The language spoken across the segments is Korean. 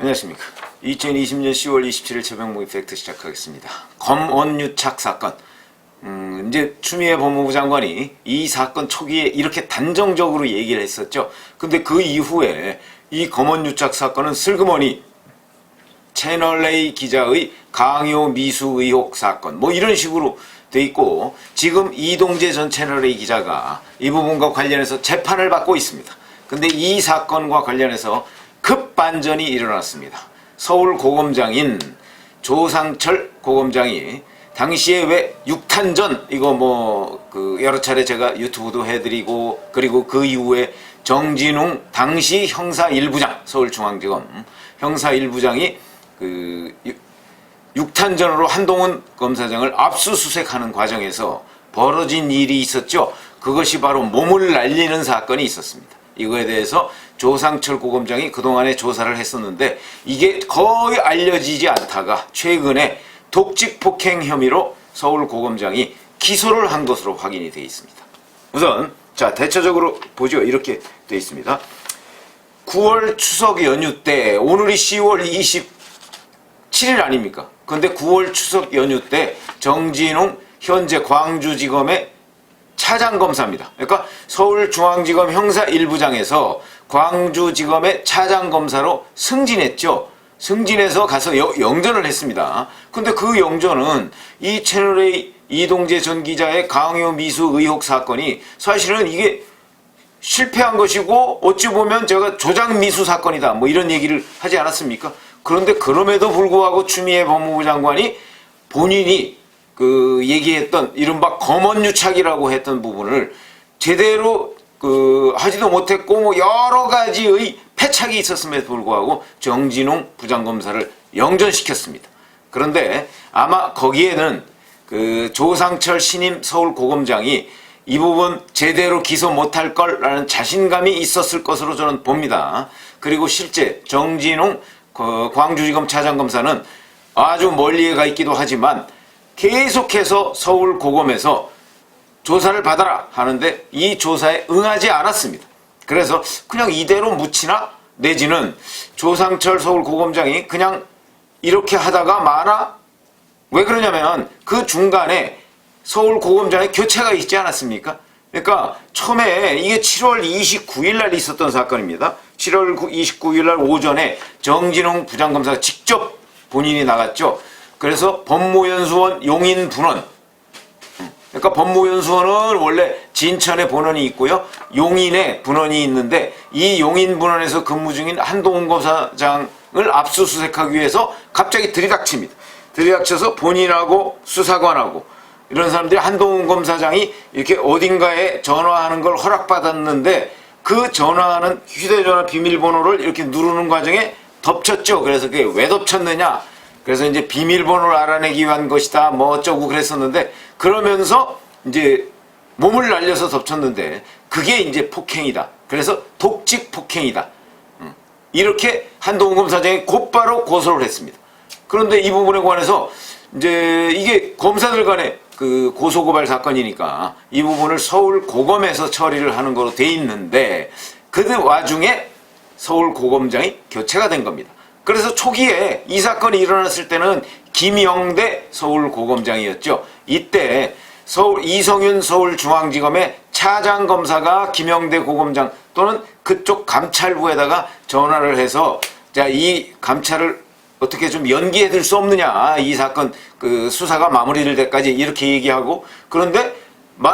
안녕하십니까. 2020년 10월 27일 새벽 모의팩트 시작하겠습니다. 검언유착 사건. 이제 추미애 법무부 장관이 이 사건 초기에 이렇게 단정적으로 얘기를 했었죠. 근데 그 이후에 이 검언유착 사건은 슬그머니 채널A 기자의 강요 미수 의혹 사건 뭐 이런 식으로 돼 있고, 지금 이동재 전 채널A 기자가 이 부분과 관련해서 재판을 받고 있습니다. 근데 이 사건과 관련해서 급반전이 일어났습니다. 서울 고검장인 조상철 고검장이 당시에 왜 6탄전 이거 여러 차례 제가 유튜브도 해드리고, 그리고 그 이후에 정진웅 당시 형사 1부장, 서울중앙지검 형사 1부장이 6탄전으로 한동훈 검사장을 압수수색하는 과정에서 벌어진 일이 있었죠. 그것이 바로 몸을 날리는 사건이 있었습니다. 이거에 대해서 조상철 고검장이 그동안에 조사를 했었는데 이게 거의 알려지지 않다가 최근에 독직 폭행 혐의로 서울 고검장이 기소를 한 것으로 확인이 되어 있습니다. 우선 자 대체적으로 보죠. 이렇게 되어 있습니다. 9월 추석 연휴 때, 오늘이 10월 27일 아닙니까? 근데 9월 추석 연휴 때 정진웅 현재 광주지검의 차장검사입니다. 그러니까 서울중앙지검 형사 1부장에서 광주지검의 차장검사로 승진했죠. 승진해서 가서 영전을 했습니다. 근데 그 영전은 이 채널A 이동재 전 기자의 강요 미수 의혹 사건이 사실은 이게 실패한 것이고 어찌 보면 제가 조작 미수 사건이다 뭐 이런 얘기를 하지 않았습니까? 그런데 그럼에도 불구하고 추미애 법무부 장관이 본인이 얘기했던 이른바 검언유착이라고 했던 부분을 제대로 하지도 못했고 뭐 여러 가지의 패착이 있었음에도 불구하고 정진웅 부장검사를 영전시켰습니다. 그런데 아마 거기에는 조상철 신임 서울고검장이 이 부분 제대로 기소 못할 거라는 자신감이 있었을 것으로 저는 봅니다. 그리고 실제 정진웅 광주지검 차장검사는 아주 멀리에 가 있기도 하지만 계속해서 서울고검에서 조사를 받아라 하는데 이 조사에 응하지 않았습니다. 그래서 그냥 이대로 묻히나 내지는 조상철 서울고검장이 그냥 이렇게 하다가 마나? 왜 그러냐면 그 중간에 서울고검장의 교체가 있지 않았습니까? 그러니까 처음에 이게 7월 29일 날 있었던 사건입니다. 7월 29일 날 오전에 정진웅 부장검사가 직접 본인이 나갔죠. 그래서 법무연수원 용인분원, 그러니까 법무연수원은 원래 진천에 본원이 있고요, 용인에 분원이 있는데 이 용인분원에서 근무 중인 한동훈 검사장을 압수수색하기 위해서 갑자기 들이닥칩니다. 들이닥쳐서 본인하고 수사관하고 이런 사람들이 한동훈 검사장이 이렇게 어딘가에 전화하는 걸 허락받았는데 그 전화하는 휴대전화 비밀번호를 이렇게 누르는 과정에 덮쳤죠. 그래서 그게 왜 덮쳤느냐? 그래서 이제 비밀번호를 알아내기 위한 것이다 뭐 어쩌고 그랬었는데, 그러면서 이제 몸을 날려서 덮쳤는데 그게 이제 폭행이다. 그래서 독직 폭행이다. 이렇게 한동훈 검사장이 곧바로 고소를 했습니다. 그런데 이 부분에 관해서 이제 이게 검사들 간의 고소고발 사건이니까 이 부분을 서울고검에서 처리를 하는 거로 돼 있는데 그 와중에 서울고검장이 교체가 된 겁니다. 그래서 초기에 이 사건이 일어났을 때는 김영대 서울고검장이었죠. 이때 이성윤 서울중앙지검의 차장검사가 김영대 고검장 또는 그쪽 감찰부에다가 전화를 해서 자, 이 감찰을 어떻게 좀 연기해 둘 수 없느냐, 이 사건 수사가 마무리될 때까지 이렇게 얘기하고, 그런데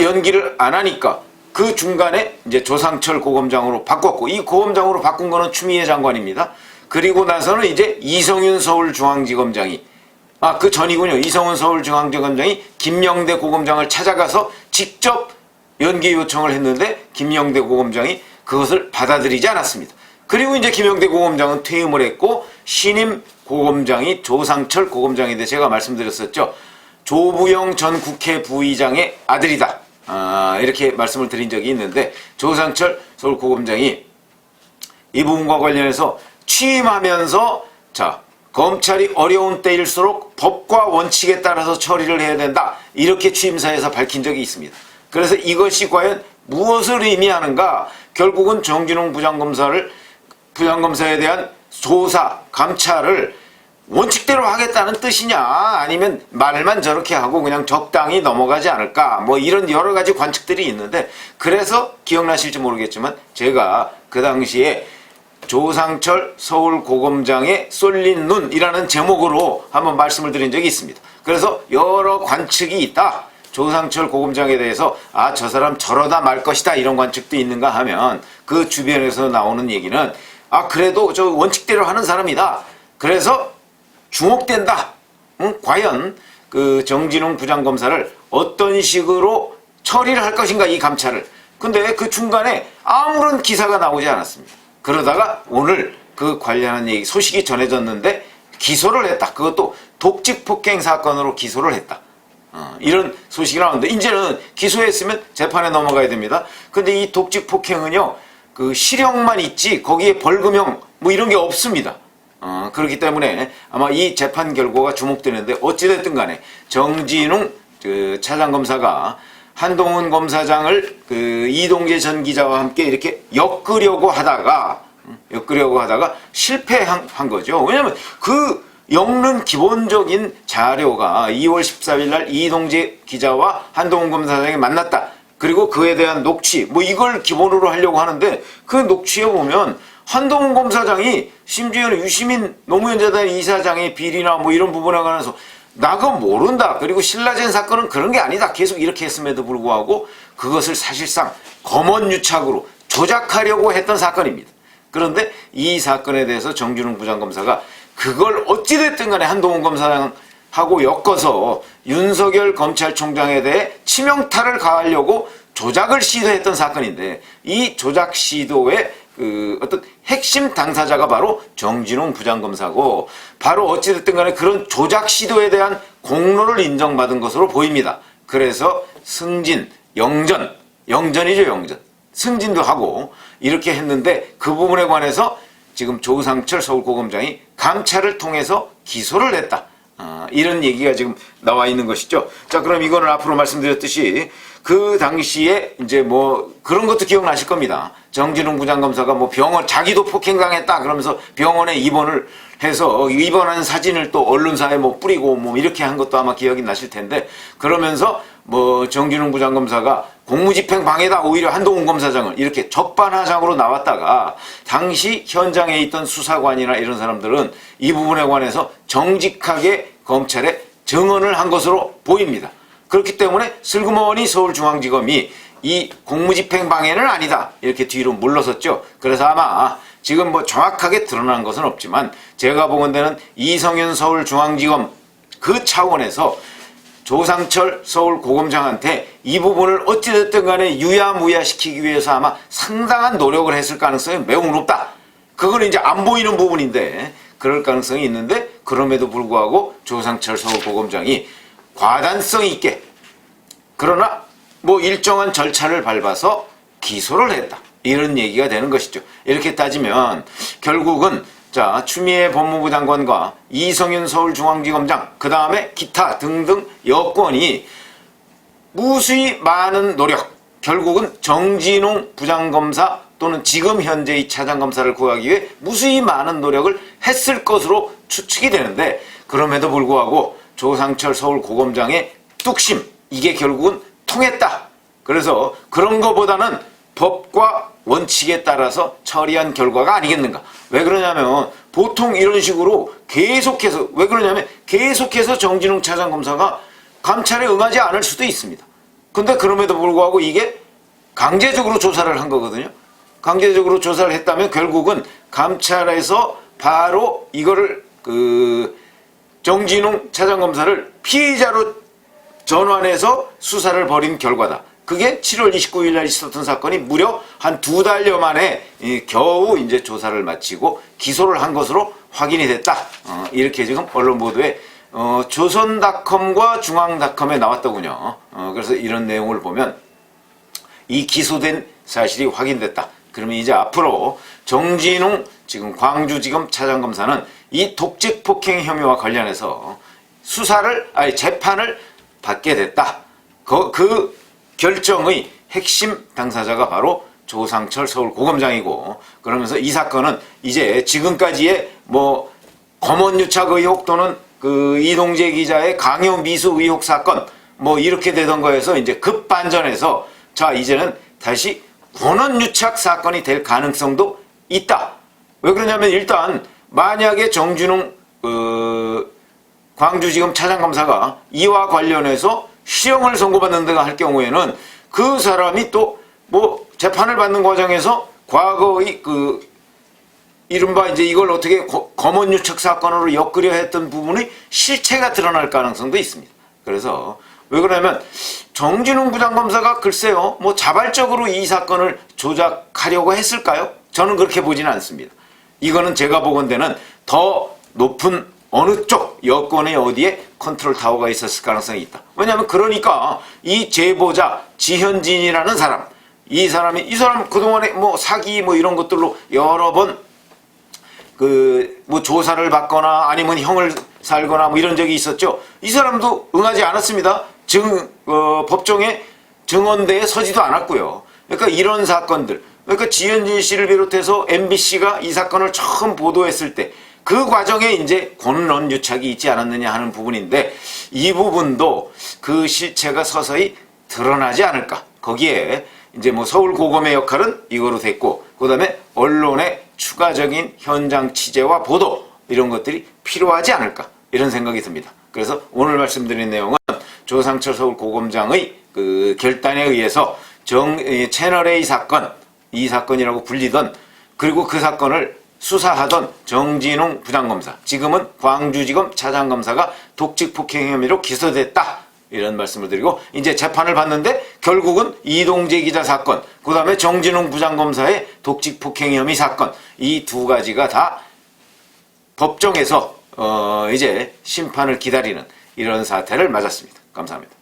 연기를 안 하니까 그 중간에 이제 조상철 고검장으로 바꿨고, 이 고검장으로 바꾼 거는 추미애 장관입니다. 그리고 나서는 이제 이성윤 서울중앙지검장이 그 전이군요. 이성윤 서울중앙지검장이 김영대 고검장을 찾아가서 직접 연기 요청을 했는데 김영대 고검장이 그것을 받아들이지 않았습니다. 그리고 이제 김영대 고검장은 퇴임을 했고 신임 고검장이 조상철 고검장인데 제가 말씀드렸었죠. 조부영 전 국회 부의장의 아들이다. 이렇게 말씀을 드린 적이 있는데 조상철 서울고검장이 이 부분과 관련해서 취임하면서 자, 검찰이 어려운 때일수록 법과 원칙에 따라서 처리를 해야 된다. 이렇게 취임사에서 밝힌 적이 있습니다. 그래서 이것이 과연 무엇을 의미하는가? 결국은 정진웅 부장검사에 대한 조사, 감찰을 원칙대로 하겠다는 뜻이냐, 아니면 말만 저렇게 하고 그냥 적당히 넘어가지 않을까, 뭐 이런 여러 가지 관측들이 있는데, 그래서 기억나실지 모르겠지만 제가 그 당시에 조상철 서울고검장의 쏠린 눈이라는 제목으로 한번 말씀을 드린 적이 있습니다. 그래서 여러 관측이 있다. 조상철 고검장에 대해서 저 사람 저러다 말 것이다, 이런 관측도 있는가 하면, 그 주변에서 나오는 얘기는 그래도 저 원칙대로 하는 사람이다. 그래서 주목된다. 과연 그 정진웅 부장검사를 어떤 식으로 처리를 할 것인가, 이 감찰을. 근데 그 중간에 아무런 기사가 나오지 않았습니다. 그러다가 오늘 그 관련한 얘기, 소식이 전해졌는데 기소를 했다. 그것도 독직폭행 사건으로 기소를 했다. 이런 소식이 나오는데, 이제는 기소했으면 재판에 넘어가야 됩니다. 근데 이 독직폭행은요, 그 실형만 있지 거기에 벌금형 뭐 이런 게 없습니다. 그렇기 때문에 아마 이 재판 결과가 주목되는데, 어찌됐든 간에 정진웅 그 차장검사가 한동훈 검사장을 그 이동재 전 기자와 함께 이렇게 엮으려고 하다가 실패한 거죠. 왜냐면 그 엮는 기본적인 자료가 2월 14일 날 이동재 기자와 한동훈 검사장이 만났다. 그리고 그에 대한 녹취, 뭐 이걸 기본으로 하려고 하는데, 그 녹취에 보면 한동훈 검사장이 심지어는 유시민 노무현재단 이사장의 비리나 뭐 이런 부분에 관해서 나 그거 모른다, 그리고 신라젠 사건은 그런 게 아니다, 계속 이렇게 했음에도 불구하고 그것을 사실상 검언유착으로 조작하려고 했던 사건입니다. 그런데 이 사건에 대해서 정진웅 부장검사가 그걸 어찌됐든 간에 한동훈 검사장하고 엮어서 윤석열 검찰총장에 대해 치명타를 가하려고 조작을 시도했던 사건인데, 이 조작 시도의 그 어떤 핵심 당사자가 바로 정진웅 부장검사고, 바로 어찌됐든 간에 그런 조작 시도에 대한 공로를 인정받은 것으로 보입니다. 그래서 승진, 영전이죠, 영전. 승진도 하고 이렇게 했는데, 그 부분에 관해서 지금 조상철 서울고검장이 감찰을 통해서 기소를 했다. 이런 얘기가 지금 나와 있는 것이죠. 자, 그럼 이거는 앞으로 말씀드렸듯이 그 당시에 이제 뭐 그런 것도 기억나실 겁니다. 정진웅 부장검사가 뭐 병원, 자기도 폭행당했다 그러면서 병원에 입원을 해서 입원한 사진을 또 언론사에 뭐 뿌리고 뭐 이렇게 한 것도 아마 기억이 나실 텐데, 그러면서 뭐 정진웅 부장검사가 공무집행 방해다, 오히려 한동훈 검사장을 이렇게 적반하장으로 나왔다가, 당시 현장에 있던 수사관이나 이런 사람들은 이 부분에 관해서 정직하게 검찰에 증언을 한 것으로 보입니다. 그렇기 때문에 슬그머니 서울중앙지검이 이 공무집행 방해는 아니다, 이렇게 뒤로 물러섰죠. 그래서 아마 지금 뭐 정확하게 드러난 것은 없지만 제가 보건대는 이성윤 서울중앙지검 그 차원에서 조상철 서울고검장한테 이 부분을 어찌됐든 간에 유야무야시키기 위해서 아마 상당한 노력을 했을 가능성이 매우 높다. 그건 이제 안 보이는 부분인데 그럴 가능성이 있는데, 그럼에도 불구하고 조상철 서울고검장이 과단성 있게, 그러나 뭐 일정한 절차를 밟아서 기소를 했다, 이런 얘기가 되는 것이죠. 이렇게 따지면 결국은 자, 추미애 법무부 장관과 이성윤 서울중앙지검장, 그 다음에 기타 등등 여권이 무수히 많은 노력, 결국은 정진웅 부장검사 또는 지금 현재의 차장검사를 구하기 위해 무수히 많은 노력을 했을 것으로 추측이 되는데, 그럼에도 불구하고 조상철 서울고검장의 뚝심, 이게 결국은 통했다. 그래서 그런 거보다는 법과 원칙에 따라서 처리한 결과가 아니겠는가. 왜 그러냐면 보통 이런 식으로 계속해서, 왜 그러냐면 계속해서 정진웅 차장검사가 감찰에 응하지 않을 수도 있습니다. 근데 그럼에도 불구하고 이게 강제적으로 조사를 한 거거든요. 강제적으로 조사를 했다면 결국은 감찰에서 바로 이거를 정진웅 차장검사를 피의자로 전환해서 수사를 벌인 결과다. 그게 7월 29일 날 있었던 사건이 무려 한 2달여 만에 겨우 이제 조사를 마치고 기소를 한 것으로 확인이 됐다. 이렇게 지금 언론 보도에 조선닷컴과 중앙닷컴에 나왔더군요. 그래서 이런 내용을 보면 이 기소된 사실이 확인됐다. 그러면 이제 앞으로 정진웅 지금 광주지검 차장검사는 이 독직폭행 혐의와 관련해서 재판을 받게 됐다. 그 결정의 핵심 당사자가 바로 조상철 서울고검장이고, 그러면서 이 사건은 이제 지금까지의 뭐 검언유착 의혹 또는 그 이동재 기자의 강요미수 의혹 사건 뭐 이렇게 되던 거에서 이제 급반전해서 자 이제는 다시 권언유착 사건이 될 가능성도 있다. 왜 그러냐면 일단 만약에 정진웅 광주지검 차장검사가 이와 관련해서 실형을 선고받는다가 할 경우에는 그 사람이 또 뭐 재판을 받는 과정에서 과거의 그 이른바 이제 이걸 어떻게 검언유착 사건으로 엮으려 했던 부분이 실체가 드러날 가능성도 있습니다. 그래서 왜 그러냐면 정진웅 부장검사가 글쎄요 뭐 자발적으로 이 사건을 조작하려고 했을까요? 저는 그렇게 보지는 않습니다. 이거는 제가 보건대는 더 높은 어느 쪽 여권의 어디에 컨트롤 타워가 있었을 가능성이 있다. 왜냐하면 그러니까 이 제보자 지현진이라는 사람 이 사람 그동안에 뭐 사기 뭐 이런 것들로 여러 번 그 뭐 조사를 받거나 아니면 형을 살거나 뭐 이런 적이 있었죠. 이 사람도 응하지 않았습니다. 법정에 증언대에 서지도 않았고요. 그러니까 이런 사건들, 그러니까 지현진 씨를 비롯해서 MBC가 이 사건을 처음 보도했을 때 그 과정에 이제 권론 유착이 있지 않았느냐 하는 부분인데 이 부분도 그 실체가 서서히 드러나지 않을까. 거기에 이제 뭐 서울고검의 역할은 이거로 됐고, 그 다음에 언론의 추가적인 현장 취재와 보도 이런 것들이 필요하지 않을까 이런 생각이 듭니다. 그래서 오늘 말씀드린 내용은 조상철 서울고검장의 그 결단에 의해서 채널A 사건, 이 사건이라고 불리던 그리고 그 사건을 수사하던 정진웅 부장검사, 지금은 광주지검 차장검사가 독직폭행 혐의로 기소됐다. 이런 말씀을 드리고 이제 재판을 받는데 결국은 이동재 기자 사건, 그 다음에 정진웅 부장검사의 독직폭행 혐의 사건, 이 두 가지가 다 법정에서 이제 심판을 기다리는 이런 사태를 맞았습니다. 감사합니다.